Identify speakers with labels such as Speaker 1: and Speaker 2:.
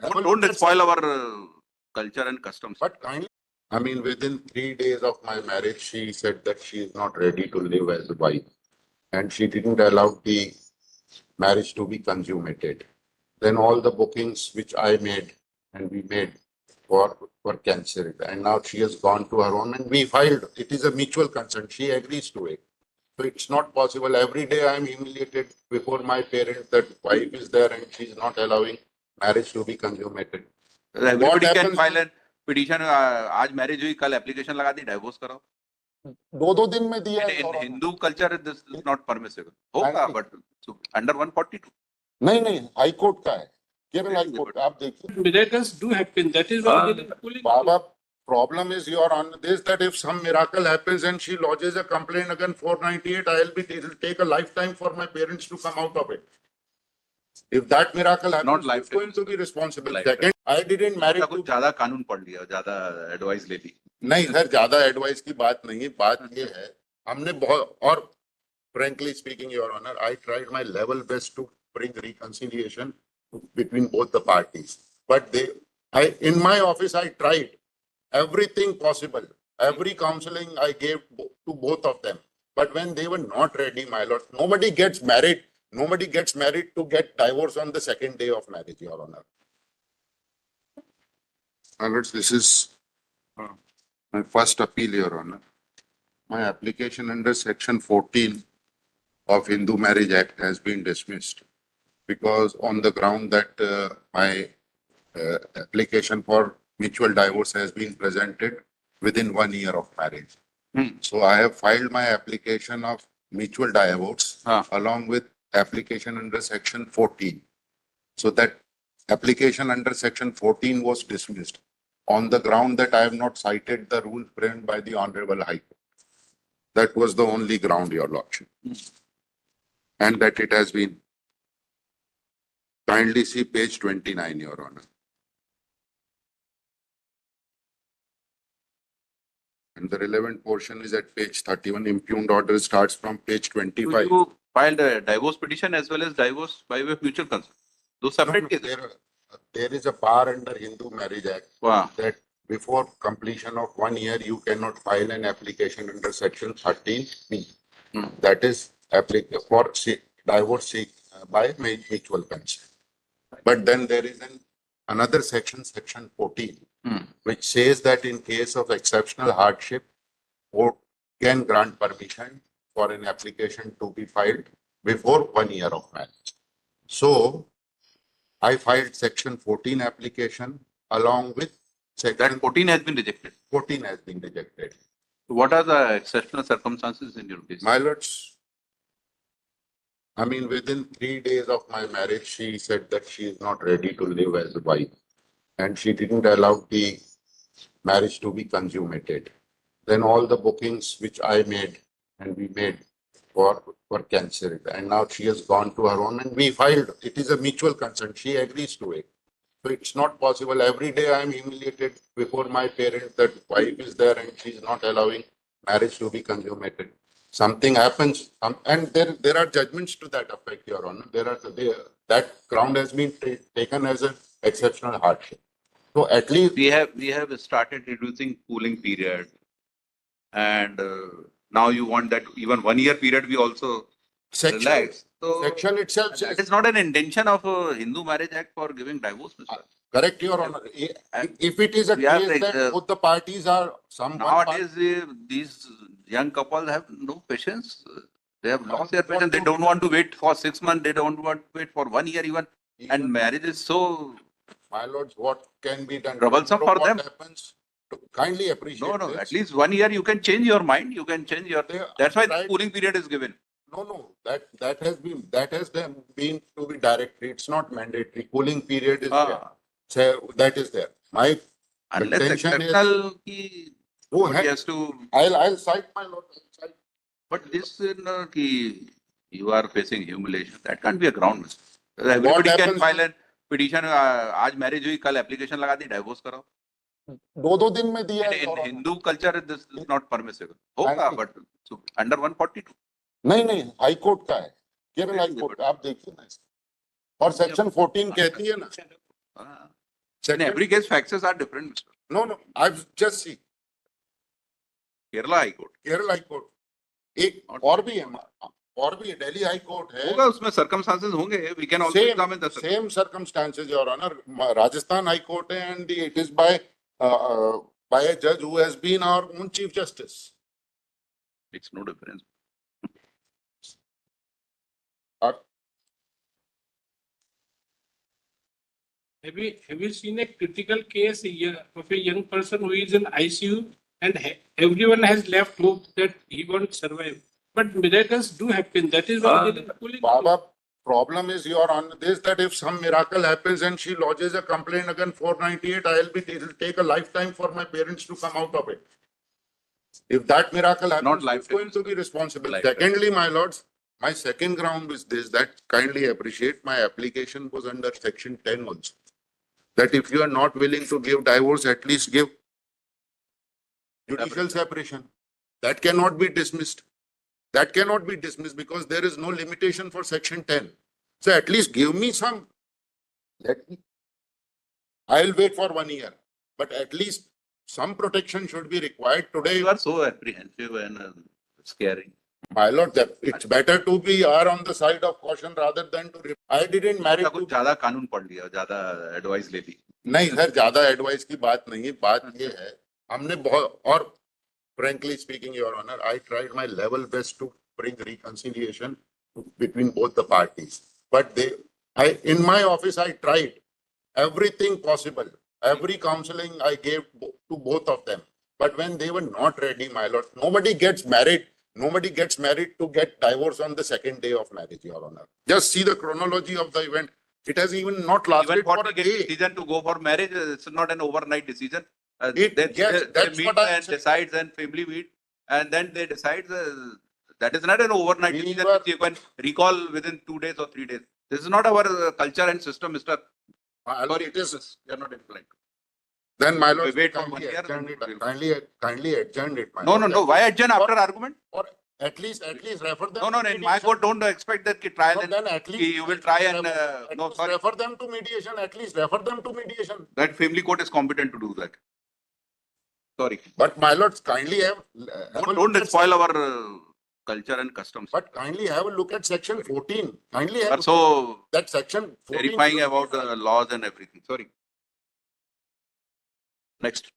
Speaker 1: Don't spoil our culture and customs.
Speaker 2: But kindly, I mean, within 3 days of my marriage, she said that she is not ready to live as a wife, and she didn't allow the marriage to be consummated. Then all the bookings which I made and we made were cancelled, and now she has gone to her own, and we filed. It is a mutual consent. She agrees to it. So it's not possible. Every day I am humiliated before my parents that wife is there and she's not allowing marriage to be consummated.
Speaker 1: Everybody can file a petition. आज marriage हुई, कल application लगा दी, divorce कराओ.
Speaker 2: 2 दिन में दिया.
Speaker 1: In Hindu culture, this is not permissible. होगा, but under 142.
Speaker 2: नहीं, हाई कोर्ट का है. Kerala high court. आप देखिए.
Speaker 3: Miracles do happen. That is why they are pulling.
Speaker 2: Baba, problem is your honor this that if some miracle happens and she lodges a complaint again 498, it will take a lifetime for my parents to come out of it. If that miracle happens,
Speaker 1: Not lifetime.
Speaker 2: who's going to be responsible?
Speaker 1: Lifetime.
Speaker 2: Second, I didn't marry.
Speaker 1: कुछ ज़्यादा कानून पढ़ लिया, ज़्यादा advice ले ली.
Speaker 2: नहीं sir, ज़्यादा advice की बात नहीं. बात ये है, हमने बहुत, और frankly speaking, your honor, I tried my level best to bring reconciliation between both the parties. But in my office, I tried everything possible. Every counseling I gave to both of them. But when they were not ready, my lord, nobody gets married. Nobody gets married to get divorced on the second day of marriage, your honor. My lords, this is my first appeal, your honor. My application under section 14 of Hindu Marriage Act has been dismissed because on the ground that my application for mutual divorce has been presented within 1 year of marriage. So I have filed my application of mutual divorce along with application under section 14. So that application under section 14 was dismissed on the ground that I have not cited the rule framed by the Honorable High Court. That was the only ground, your lordship. And that it has been. Kindly see page 29, your honor. And the relevant portion is at page 31. Impugned order starts from page 25.
Speaker 1: You filed a divorce petition as well as divorce by way of mutual consent. Those separate cases.
Speaker 2: There is a bar under Hindu Marriage Act that before completion of 1 year, you cannot file an application under section 13B. That is applicable for divorce by mutual consent. But then there is another section, section 14, which says that in case of exceptional hardship, court can grant permission for an application to be filed before 1 year of marriage. So I filed section 14 application along with section.
Speaker 1: That 14 has been rejected.
Speaker 2: 14 has been rejected.
Speaker 1: So what are the exceptional circumstances in your case?
Speaker 2: My lords, I mean, within 3 days of my marriage, she said that she is not ready to live as a wife, and she didn't allow the marriage to be consummated. Then all the bookings which I made and we made were cancelled, and now she has gone to her own, and we filed. It is a mutual consent. She agrees to it. So it's not possible. Every day I am humiliated before my parents that wife is there and she's not allowing marriage to be consummated. Something happens, and there are judgments to that effect, your honor. That ground has been taken as an exceptional hardship. So at least
Speaker 1: we have started reducing cooling period, and now you want that even 1 year period we also relax. So
Speaker 2: section itself says
Speaker 1: it is not an intention of Hindu Marriage Act for giving divorce, Mr.
Speaker 2: Correct, your honor. If it is a case that both the parties are
Speaker 1: nowadays these young couples have no patience. They have lost their patience. They don't want to wait for 6 months. They don't want to wait for 1 year even. And marriage is so.
Speaker 2: My lords, what can be done?
Speaker 1: Troublesome for them.
Speaker 2: Happens, kindly appreciate.
Speaker 1: No. At least 1 year you can change your mind. You can change your. That's why the cooling period is given.
Speaker 2: No. That has been to be directory. It's not mandatory. Cooling period is there. So that is there. My
Speaker 1: unless
Speaker 2: intention
Speaker 1: exceptional
Speaker 2: is.
Speaker 1: He has to.
Speaker 2: I'll cite my lord.
Speaker 1: But this you are facing humiliation. That can't be a ground. Everybody can file a petition. आज marriage हुई, कल application लगा दी, divorce कराओ.
Speaker 2: 2 दिन में दिया.
Speaker 1: In Hindu culture, this is not permissible. होगा, but under 142.
Speaker 2: नहीं, हाई कोर्ट का है. Kerala high court. आप देखिए ना. और सेक्शन 14 कहती है ना.
Speaker 1: In every case, faxes are different, Mr.
Speaker 2: No, I've just seen
Speaker 1: Kerala High Court.
Speaker 2: Kerala high court, एक और भी है, दिल्ली हाई कोर्ट है.
Speaker 1: होगा उसमें circumstances होंगे. We can also
Speaker 2: Same,
Speaker 1: examine the
Speaker 2: same circumstances, Your Honor. Rajasthan High Court and it is by a judge who has been our own Chief Justice.
Speaker 1: Makes no difference.
Speaker 3: Have you seen a critical case of a young person who is in ICU and everyone has left hope that he won't survive? But miracles do happen. That is why there is pulling.
Speaker 2: Baba, problem is, Your Honor, this that if some miracle happens and she lodges a complaint against 498, it will take a lifetime for my parents to come out of it. If that miracle happens,
Speaker 1: Not
Speaker 2: who's
Speaker 1: lifetime,
Speaker 2: going to be responsible?
Speaker 1: lifetime.
Speaker 2: Secondly, my lords, my second ground is this, that kindly appreciate my application was under section 10 also. That if you are not willing to give divorce, at least give judicial separation. That cannot be dismissed. That cannot be dismissed because there is no limitation for section 10. So at least give me some. Let me. I'll wait for 1 year, but at least some protection should be required today.
Speaker 1: You are so apprehensive and scary.
Speaker 2: My lord, that it's better to be on the side of caution rather than to. I didn't marry.
Speaker 1: कुछ ज्यादा कानून पढ़ लिया, ज्यादा advice ले ली.
Speaker 2: नहीं sir, ज्यादा advice की बात नहीं है. बात ये है, हमने बहुत, और frankly speaking, Your Honor, I tried my level best to bring reconciliation between both the parties. But in my office, I tried everything possible. Every counseling I gave to both of them. But when they were not ready, my lord, nobody gets married to get divorced on the second day of marriage, Your Honor. Just see the chronology of the event. It has even not lasted
Speaker 1: Even
Speaker 2: for
Speaker 1: for
Speaker 2: a
Speaker 1: the
Speaker 2: day.
Speaker 1: decision to go for marriage, it's not an overnight decision.
Speaker 2: Yes,
Speaker 1: They
Speaker 2: that's
Speaker 1: meet
Speaker 2: what I
Speaker 1: and
Speaker 2: said.
Speaker 1: decides and family meet and then they decide. That is not an overnight
Speaker 2: We
Speaker 1: decision
Speaker 2: were-
Speaker 1: which you can recall within 2 days or 3 days. This is not our culture and system, Mr.
Speaker 2: My lord,
Speaker 1: Sorry,
Speaker 2: it is.
Speaker 1: you are not inclined.
Speaker 2: Then my lord,
Speaker 1: We wait for
Speaker 2: kindly
Speaker 1: 1 year,
Speaker 2: adjourn
Speaker 1: then
Speaker 2: it,
Speaker 1: we'll-
Speaker 2: kindly adjourn it, my
Speaker 1: No,
Speaker 2: lord.
Speaker 1: no. Why adjourn after argument?
Speaker 2: Or at least refer them.
Speaker 1: No.
Speaker 2: to
Speaker 1: In my
Speaker 2: mediation.
Speaker 1: court, don't expect that ki trial
Speaker 2: No,
Speaker 1: and
Speaker 2: then at least
Speaker 1: you will try and
Speaker 2: at
Speaker 1: no,
Speaker 2: least
Speaker 1: sorry.
Speaker 2: refer them to mediation. At least refer them to mediation.
Speaker 1: That family court is competent to do that. Sorry.
Speaker 2: But my lords, kindly have a look
Speaker 1: Don't
Speaker 2: at
Speaker 1: spoil our culture and customs.
Speaker 2: But kindly have a look at section 14. Kindly have
Speaker 1: You are so
Speaker 2: that section 14.
Speaker 1: verifying
Speaker 2: should be
Speaker 1: about the laws and everything. Sorry. Next.